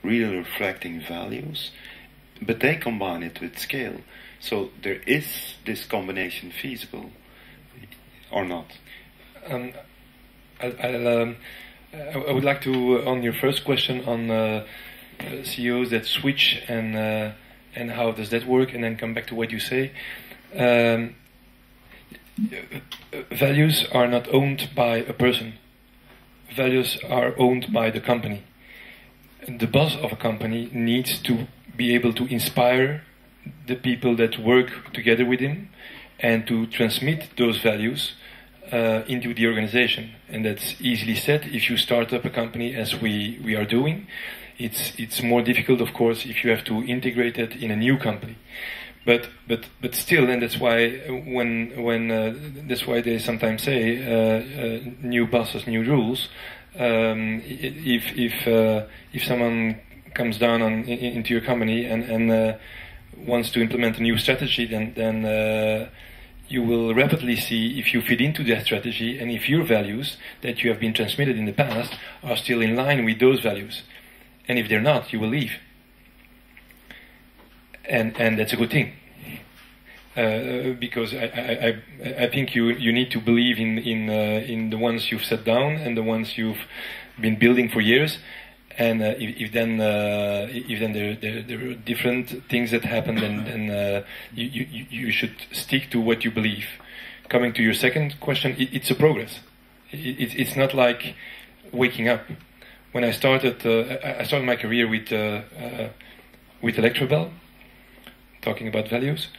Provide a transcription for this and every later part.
really reflecting values, but they combine it with scale. So there is this combination feasible, or not? I would like to, on your first question on CEOs that switch and how does that work, and then come back to what you say. Values are not owned by a person. Values are owned by the company. The boss of a company needs to be able to inspire the people that work together with him and to transmit those values into the organization. And that's easily said if you start up a company as we are doing. It's more difficult, of course, if you have to integrate it in a new company. But still, and that's why that's why they sometimes say new bosses, new rules. If someone comes down into your company and wants to implement a new strategy, then you will rapidly see if you fit into that strategy and if your values that you have been transmitted in the past are still in line with those values. And if they're not, you will leave. And that's a good thing. Because I think you need to believe in the ones you've set down and the ones you've been building for years. And if then there are different things that happen, then you should stick to what you believe. Coming to your second question, it's a progress. It's not like waking up. When I started my career with Electrobel, talking about values.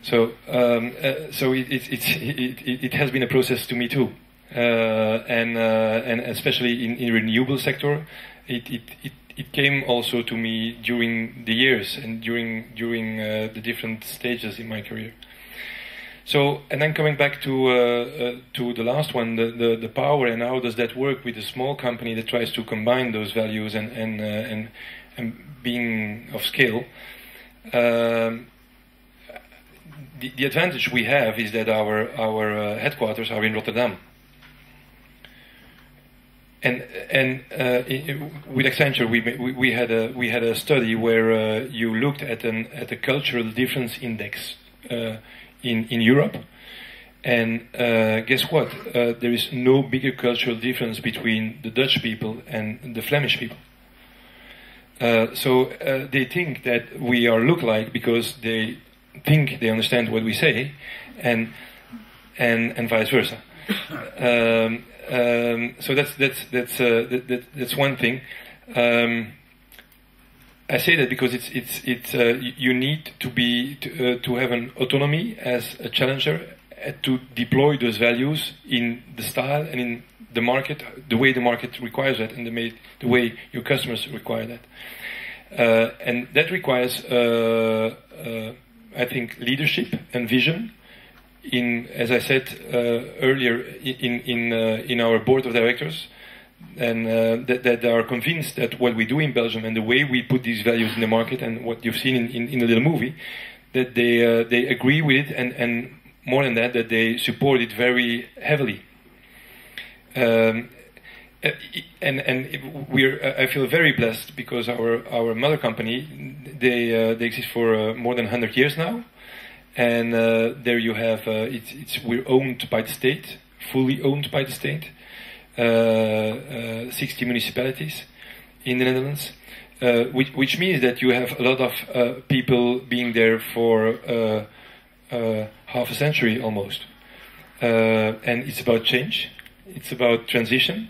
So it has been a process to me too, and especially in renewable sector, it came also to me during the years and during the different stages in my career. So, and then coming back to the last one, the power and how does that work with a small company that tries to combine those values and being of scale. The advantage we have is that our headquarters are in Rotterdam, and with Accenture we had a study where you looked at a cultural difference index in Europe, and guess what? There is no bigger cultural difference between the Dutch people and the Flemish people. So they think that we are look-alike because they think they understand what we say, and vice versa. So that's one thing. I say that because it's you need to have an autonomy as a challenger to deploy those values in the style and in the market, the way the market requires that, and the way your customers require that, and that requires. I think leadership and vision. As I said earlier, in our board of directors, and that are convinced that what we do in Belgium and the way we put these values in the market, and what you've seen in the little movie, that they agree with it, and more than that, that they support it very heavily. And I feel very blessed because our mother company, they exist for more than 100 years now, and there you have we're owned by the state, fully owned by the state, 60 municipalities in the Netherlands, which means that you have a lot of people being there for half a century almost, and it's about change, it's about transition.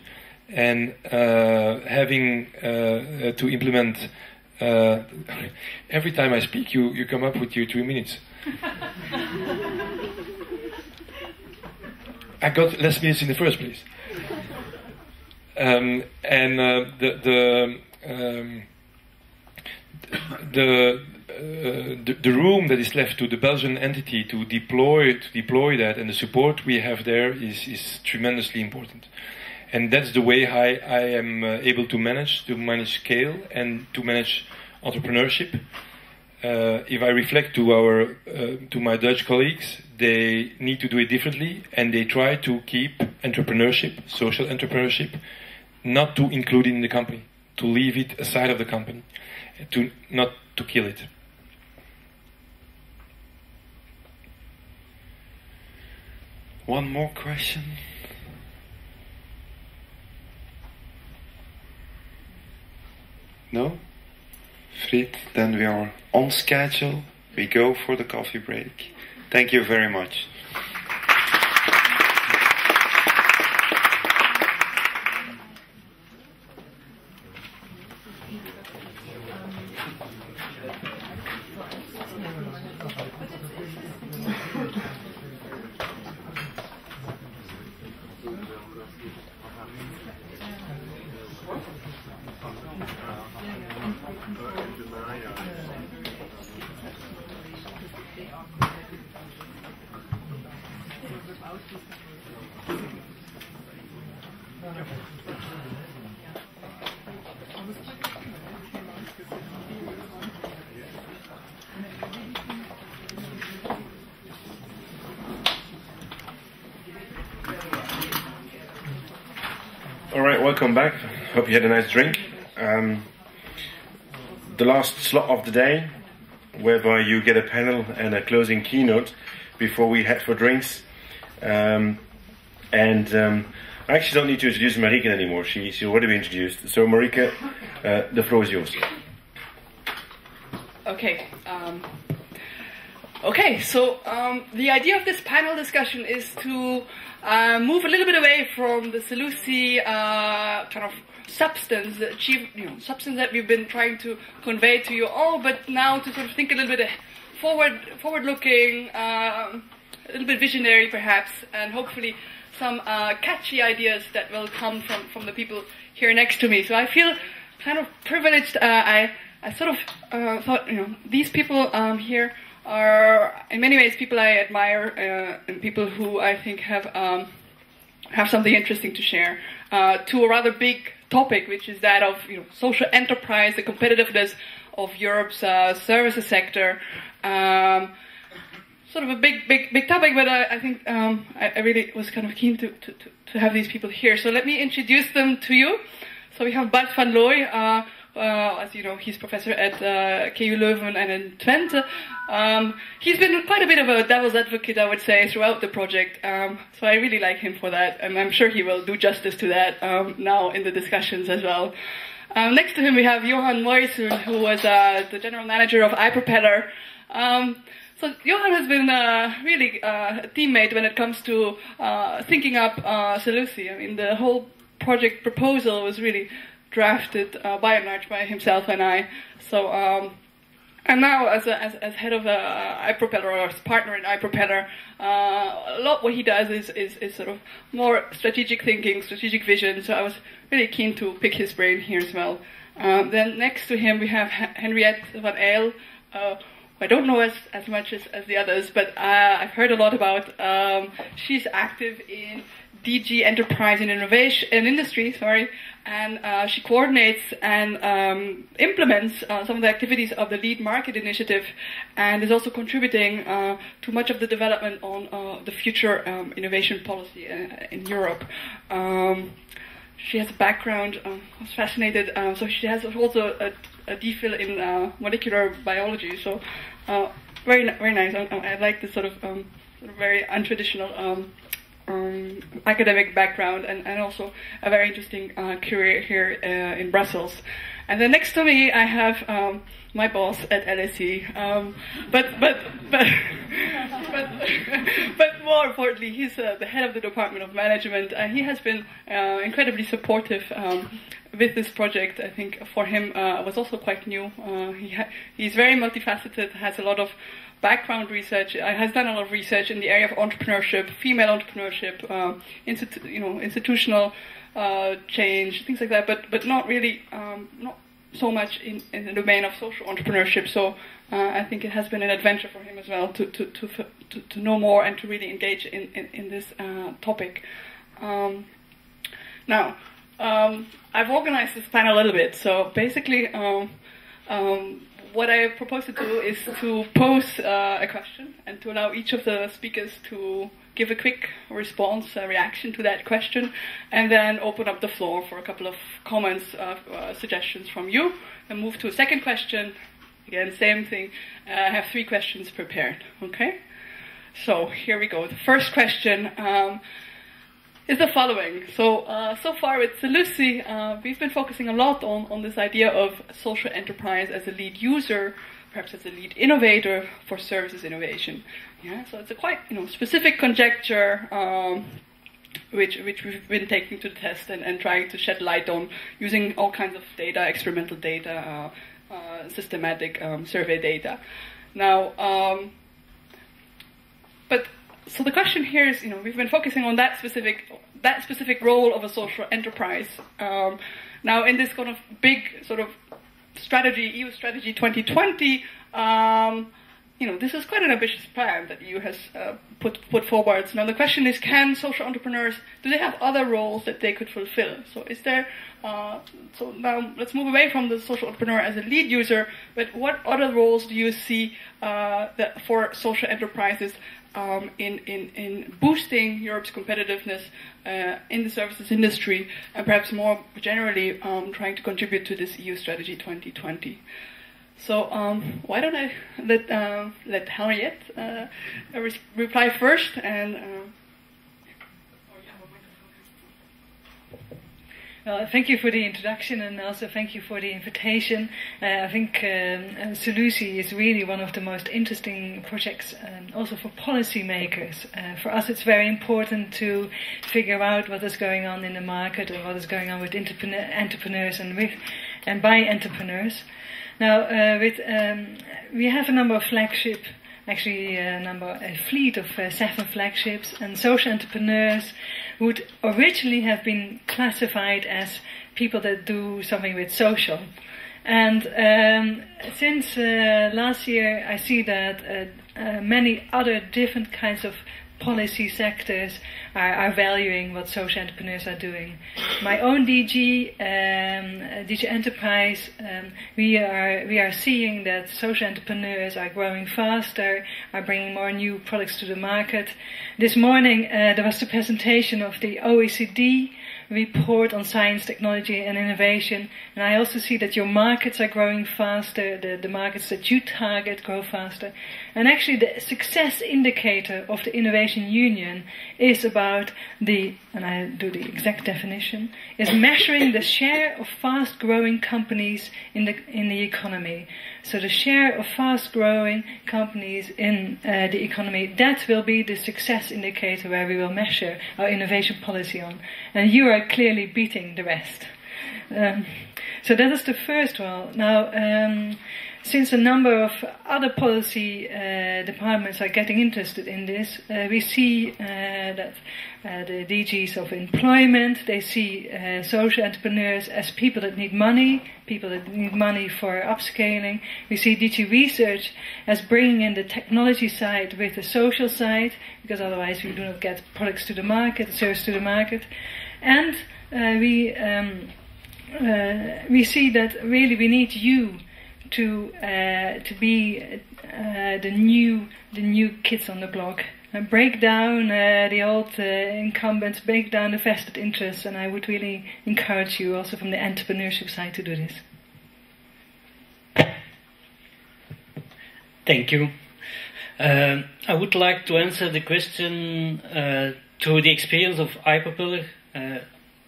And having to implement every time I speak, you come up with your 3 minutes. I got less minutes in the first place, and the room that is left to the Belgian entity to deploy that, and the support we have there is tremendously important. And that's the way I am able to manage scale and to manage entrepreneurship. If I reflect to my Dutch colleagues, they need to do it differently, and they try to keep entrepreneurship, social entrepreneurship, not to include it in the company. to leave it aside of the company, to not to kill it. One more question. No? Fried, then we are on schedule. We go for the coffee break. Thank you very much. Alright, welcome back. Hope you had a nice drink. The last slot of the day, whereby you get a panel and a closing keynote before we head for drinks. I actually don't need to introduce Marieke anymore. She's already been introduced. So Marieke, the floor is yours. Okay. So the idea of this panel discussion is to move a little bit away from the SELUSI kind of substance, substance that we've been trying to convey to you all, but now to sort of think a little bit forward-looking, a little bit visionary perhaps, and hopefully some catchy ideas that will come from the people here next to me. So I feel kind of privileged. I sort of thought, these people here are in many ways people I admire and people who I think have something interesting to share to a rather big topic, which is that of social enterprise, the competitiveness of Europe's services sector. Sort of a big topic, but I think I really was kind of keen to have these people here. So let me introduce them to you. So we have Bart van Looy. As you know, he's professor at KU Leuven and in Twente. He's been quite a bit of a devil's advocate, I would say, throughout the project. So I really like him for that, and I'm sure he will do justice to that now in the discussions as well. Next to him we have Johan Moysen, who was the general manager of iPropeller. So Johan has been really a teammate when it comes to thinking up SELUSI. I mean, the whole project proposal was really drafted by and large by himself and I. So and now as head of iPropeller, or as partner in iPropeller, a lot what he does is sort of more strategic thinking, strategic vision. So I was really keen to pick his brain here as well. Then next to him we have Henriette van Eyl. I don't know as much as the others, but I've heard a lot about. She's active in DG Enterprise and Innovation and Industry, and she coordinates and implements some of the activities of the Lead Market Initiative, and is also contributing to much of the development on the future innovation policy in Europe. She has a background. I was fascinated. So she has also a DPhil in molecular biology. So very nice. I like this sort of very untraditional academic background, and also a very interesting career here in Brussels. And then next to me I have my boss at LSE, but more importantly, he's the head of the Department of Management, and he has been incredibly supportive with this project. I think for him was also quite new. He's very multifaceted, has a lot of background research, has done a lot of research in the area of entrepreneurship, female entrepreneurship, institutional change, things like that, but not really, not so much in the domain of social entrepreneurship. So I think it has been an adventure for him as well to know more and to really engage in this topic. Now, I've organized this panel a little bit. So basically, what I propose to do is to pose a question and to allow each of the speakers to give a quick response, reaction to that question, and then open up the floor for a couple of comments, suggestions from you, and move to a second question. Again, same thing. Have 3 questions prepared. Okay? So here we go. The first question is the following. So far with SELUSI, we've been focusing a lot on this idea of social enterprise as a lead user, perhaps as a lead innovator for services innovation. Yeah, so it's a quite specific conjecture which we've been taking to the test and trying to shed light on using all kinds of data, experimental data, systematic survey data. Now, so the question here is, we've been focusing on that specific role of a social enterprise. Now, in this kind of big sort of strategy, EU strategy 2020, this is quite an ambitious plan that EU has put forward. Now, the question is, can social entrepreneurs, do they have other roles that they could fulfill? So is there, so now let's move away from the social entrepreneur as a lead user, but what other roles do you see for social enterprises in boosting Europe's competitiveness in the services industry, and perhaps more generally trying to contribute to this EU strategy 2020? So why don't I let Henriette reply first, and Well, thank you for the introduction, and also thank you for the invitation. I think SELUSI is really one of the most interesting projects, also for policymakers. For us, it's very important to figure out what is going on in the market and what is going on with entrepreneurs and by entrepreneurs. Now, we have a number of flagship, actually a fleet of 7 flagships, and social entrepreneurs would originally have been classified as people that do something with social. And since last year, I see that many other different kinds of policy sectors are valuing what social entrepreneurs are doing. My own DG Enterprise, we are seeing that social entrepreneurs are growing faster, are bringing more new products to the market. This morning there was the presentation of the OECD report on science, technology and innovation, and I also see that your markets are growing faster, the markets that you target grow faster. And actually the success indicator of the Innovation Union is about and I do the exact definition, is measuring the share of fast-growing companies in the economy. So the share of fast-growing companies in the economy, that will be the success indicator where we will measure our innovation policy on. And you are clearly beating the rest. So that is the first role. Now, since a number of other policy departments are getting interested in this, we see that the DGs of employment, they see social entrepreneurs as people that need money for upscaling. We see DG Research as bringing in the technology side with the social side, because otherwise we do not get products to the market, service to the market. And we see that really we need you to be the new kids on the block, and break down the old incumbents, break down the vested interests, and I would really encourage you also from the entrepreneurship side to do this. Thank you. I would like to answer the question through the experience of iPropeller.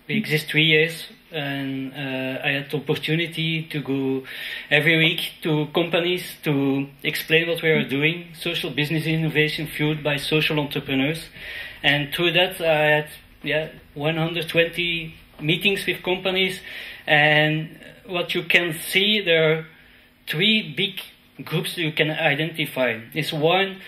We exist 3 years, and I had the opportunity to go every week to companies to explain what we are doing, social business innovation fueled by social entrepreneurs. And through that I had 120 meetings with companies, and what you can see, there are 3 big groups you can identify. It's one,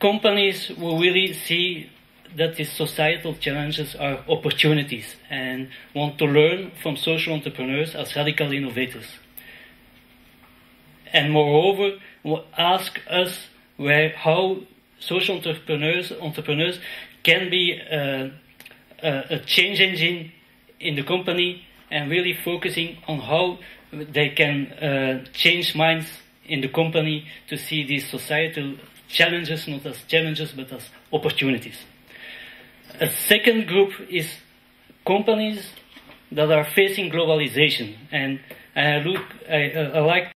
companies who really see that these societal challenges are opportunities and want to learn from social entrepreneurs as radical innovators. And moreover, will ask us how social entrepreneurs can be a change engine in the company, and really focusing on how they can change minds in the company to see these societal challenges not as challenges but as opportunities. A second group is companies that are facing globalization, and I like